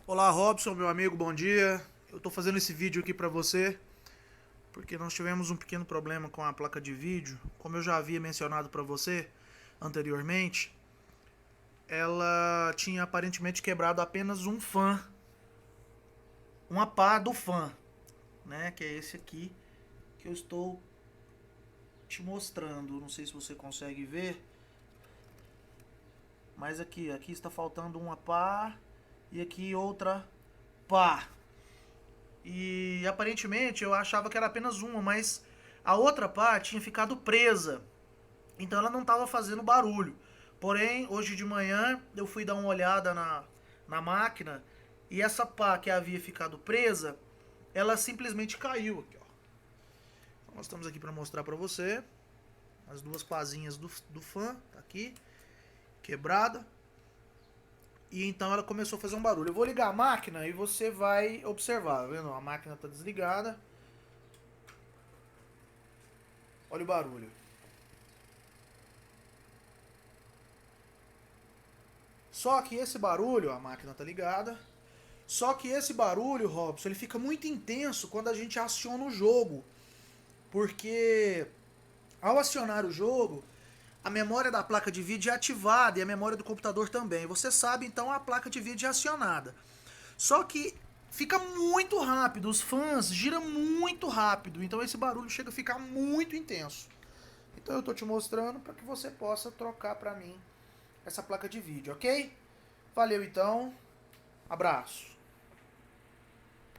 Olá, Robson, meu amigo, bom dia. Eu tô fazendo esse vídeo aqui pra você porque nós tivemos um pequeno problema com a placa de vídeo. Como eu já havia mencionado pra você anteriormente, ela tinha aparentemente quebrado apenas um fã, uma pá do fã, né? Que é esse aqui que eu estou te mostrando. Não sei se você consegue ver, mas aqui está faltando uma pá e aqui outra pá. E aparentemente eu achava que era apenas uma, mas a outra pá tinha ficado presa. Então ela não estava fazendo barulho. Porém, hoje de manhã eu fui dar uma olhada na máquina e essa pá que havia ficado presa, ela simplesmente caiu aqui, ó. Então, nós estamos aqui para mostrar para você as duas pazinhas do fã, tá aqui, quebrada. E então ela começou a fazer um barulho. Eu vou ligar a máquina e você vai observar, tá vendo? A máquina está desligada. Olha o barulho. Só que esse barulho, a máquina tá ligada. Só que esse barulho, Robson, ele fica muito intenso quando a gente aciona o jogo. Porque ao acionar o jogo, a memória da placa de vídeo é ativada e a memória do computador também. Você sabe, então, a placa de vídeo é acionada. Só que fica muito rápido, os fãs giram muito rápido, então esse barulho chega a ficar muito intenso. Então eu tô te mostrando para que você possa trocar para mim essa placa de vídeo, ok? Valeu então, abraço.